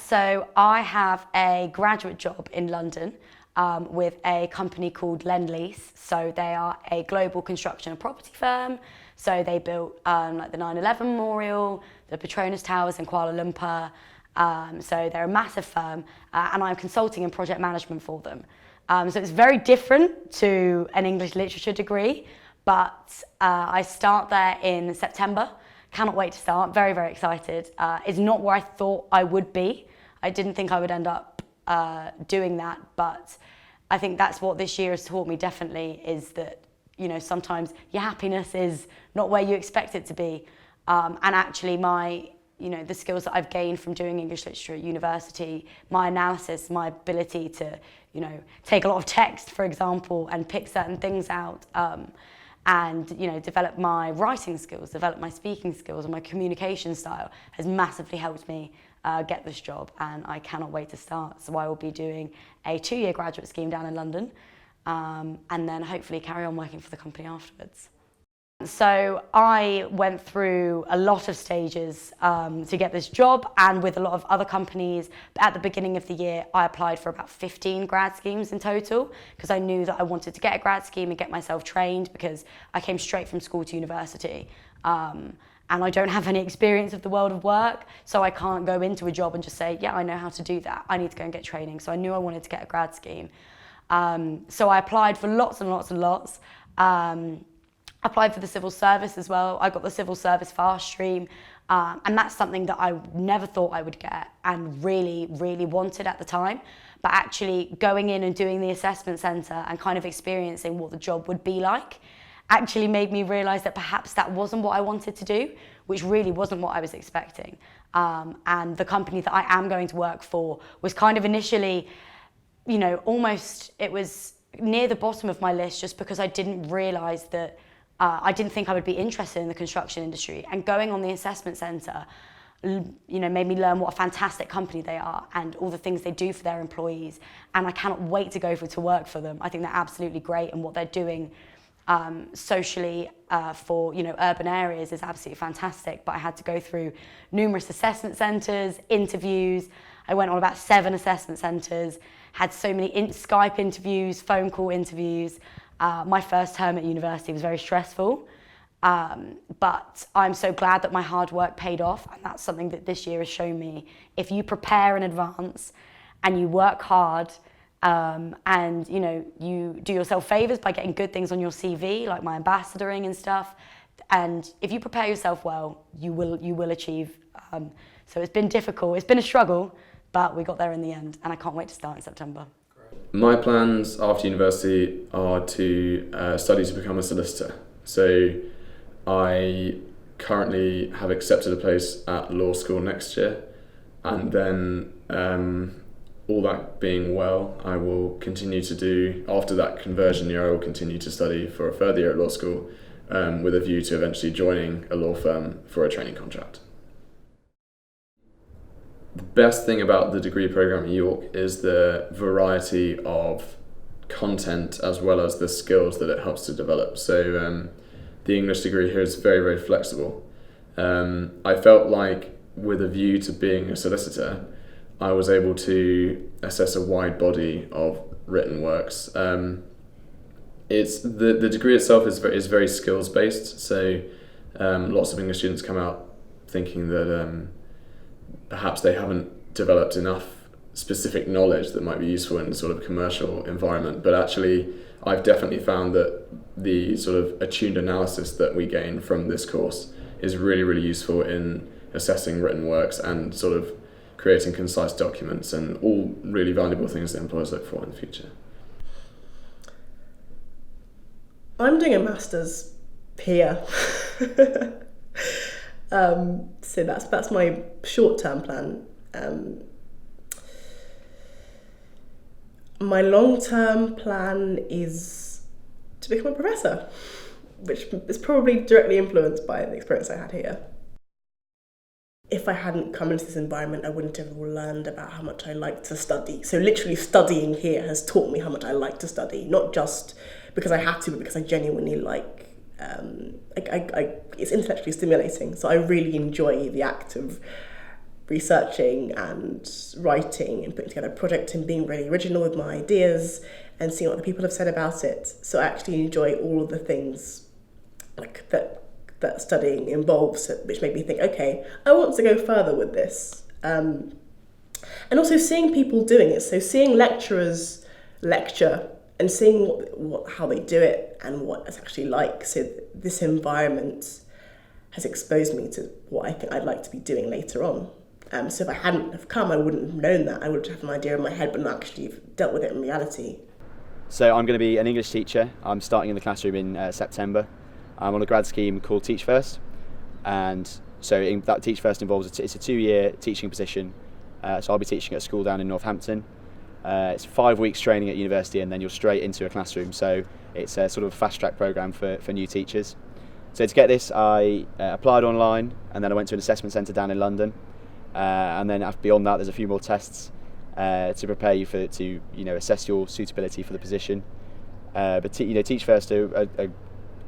so I have a graduate job in London with a company called Lendlease. So they are a global construction and property firm. So they built like the 9/11 Memorial, the Petronas Towers in Kuala Lumpur. So they're a massive firm, and I'm consulting and project management for them. So it's very different to an English literature degree, but I start there in September. Cannot wait to start, very, very excited. It's not where I thought I would be. I didn't think I would end up doing that, but I think that's what this year has taught me definitely, is that, you know, sometimes your happiness is not where you expect it to be. And actually the skills that I've gained from doing English literature at university, my analysis, my ability to, take a lot of text, for example, and pick certain things out, and develop my writing skills, develop my speaking skills and my communication style has massively helped me get this job, and I cannot wait to start. So I will be doing a 2-year graduate scheme down in London, and then hopefully carry on working for the company afterwards. So I went through a lot of stages to get this job, and with a lot of other companies. At the beginning of the year, I applied for about 15 grad schemes in total, because I knew that I wanted to get a grad scheme and get myself trained, because I came straight from school to university. And I don't have any experience of the world of work, so I can't go into a job and just say, yeah, I know how to do that. I need to go and get training. So I knew I wanted to get a grad scheme. So I applied for lots and lots and lots. Applied for the civil service as well. I got the civil service fast stream, and that's something that I never thought I would get and really, really wanted at the time. But actually going in and doing the assessment centre and kind of experiencing what the job would be like actually made me realise that perhaps that wasn't what I wanted to do, which really wasn't what I was expecting. And the company that I am going to work for was kind of initially, almost, it was near the bottom of my list, just because I didn't realise that I didn't think I would be interested in the construction industry. And going on the assessment centre, made me learn what a fantastic company they are and all the things they do for their employees. And I cannot wait to go to work for them. I think they're absolutely great, and what they're doing socially for urban areas is absolutely fantastic. But I had to go through numerous assessment centres, interviews. I went on about 7 assessment centres, had so many Skype interviews, phone call interviews. My first term at university was very stressful, but I'm so glad that my hard work paid off, and that's something that this year has shown me. If you prepare in advance and you work hard, and you do yourself favours by getting good things on your CV, like my ambassadoring and stuff, and if you prepare yourself well, you will achieve. So it's been difficult, it's been a struggle, but we got there in the end, and I can't wait to start in September. My plans after university are to study to become a solicitor. So I currently have accepted a place at law school next year, and then all that being well, I will continue to do, after that conversion year, I will continue to study for a further year at law school, with a view to eventually joining a law firm for a training contract. The best thing about the degree program at York is the variety of content as well as the skills that it helps to develop. So the English degree here is very, very flexible. I felt like with a view to being a solicitor, I was able to assess a wide body of written works. It's the degree itself is very skills based. So lots of English students come out thinking that perhaps they haven't developed enough specific knowledge that might be useful in a sort of commercial environment. But actually, I've definitely found that the sort of attuned analysis that we gain from this course is really, really useful in assessing written works and sort of creating concise documents, and all really valuable things that employers look for in the future. I'm doing a master's here. So that's my short-term plan. My long-term plan is to become a professor, which is probably directly influenced by the experience I had here. If I hadn't come into this environment, I wouldn't have learned about how much I like to study. So literally studying here has taught me how much I like to study, not just because I have to, but because I genuinely like. It's intellectually stimulating, so I really enjoy the act of researching and writing and putting together a project and being really original with my ideas and seeing what the people have said about it. So I actually enjoy all of the things like that studying involves, which made me think, okay, I want to go further with this. And also seeing people doing it, so seeing lecturers lecture and seeing how they do it and what it's actually like. So this environment has exposed me to what I think I'd like to be doing later on. So if I hadn't have come, I wouldn't have known that. I would have an idea in my head, but not actually dealt with it in reality. So I'm going to be an English teacher. I'm starting in the classroom in September. I'm on a grad scheme called Teach First, and so that Teach First involves it's a 2-year teaching position. So I'll be teaching at a school down in Northampton. It's 5 weeks training at university, and then you're straight into a classroom. So it's a sort of fast track program for new teachers. So to get this, I applied online, and then I went to an assessment centre down in London, and then beyond that, there's a few more tests to prepare you to assess your suitability for the position. But Teach First are a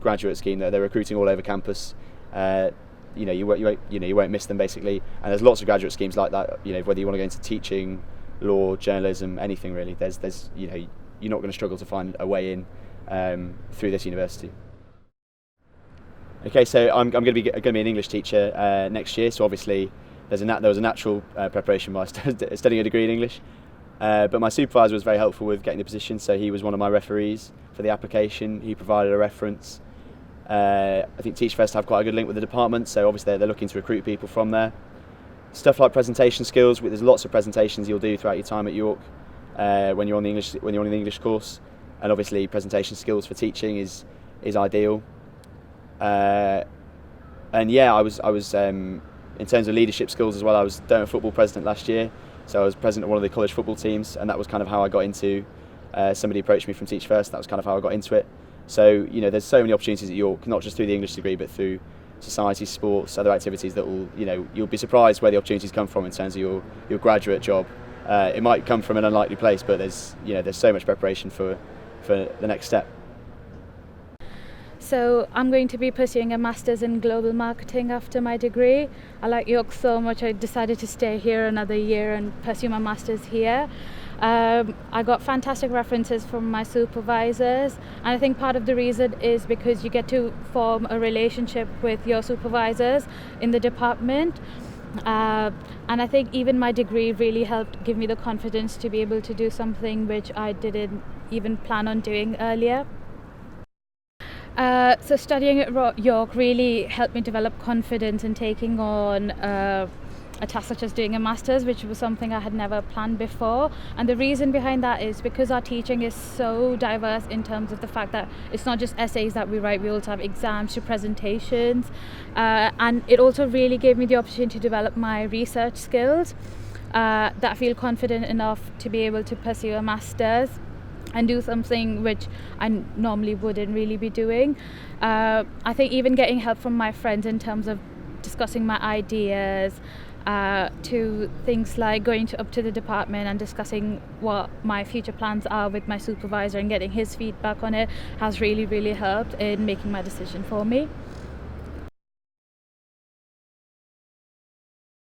graduate scheme that they're recruiting all over campus. You won't miss them basically, and there's lots of graduate schemes like that. Whether you want to go into teaching, law, journalism, anything really. There's you're not going to struggle to find a way in through this university. Okay, so I'm going to be an English teacher next year. So obviously there was a natural preparation by studying a degree in English. But my supervisor was very helpful with getting the position. So he was one of my referees for the application. He provided a reference. I think Teach First have quite a good link with the department, so obviously they're looking to recruit people from there. Stuff like presentation skills. There's lots of presentations you'll do throughout your time at York when you're on the English course, and obviously presentation skills for teaching is ideal. And yeah, I was in terms of leadership skills as well. I was Durham football president last year, so I was president of one of the college football teams, and that was kind of how I got into. Somebody approached me from Teach First. That was kind of how I got into it. So there's so many opportunities at York, not just through the English degree, but through society, sports, other activities that will, you'll be surprised where the opportunities come from in terms of your graduate job. It might come from an unlikely place, but there's so much preparation for the next step. So I'm going to be pursuing a master's in global marketing after my degree. I like York so much, I decided to stay here another year and pursue my master's here. I got fantastic references from my supervisors, and I think part of the reason is because you get to form a relationship with your supervisors in the department, and I think even my degree really helped give me the confidence to be able to do something which I didn't even plan on doing earlier. So studying at York really helped me develop confidence in taking on a task such as doing a master's, which was something I had never planned before. And the reason behind that is because our teaching is so diverse in terms of the fact that it's not just essays that we write, we also have exams to presentations, and it also really gave me the opportunity to develop my research skills that I feel confident enough to be able to pursue a master's and do something which I normally wouldn't really be doing. I think even getting help from my friends in terms of discussing my ideas, to things like going up to the department and discussing what my future plans are with my supervisor and getting his feedback on it has really, really helped in making my decision for me.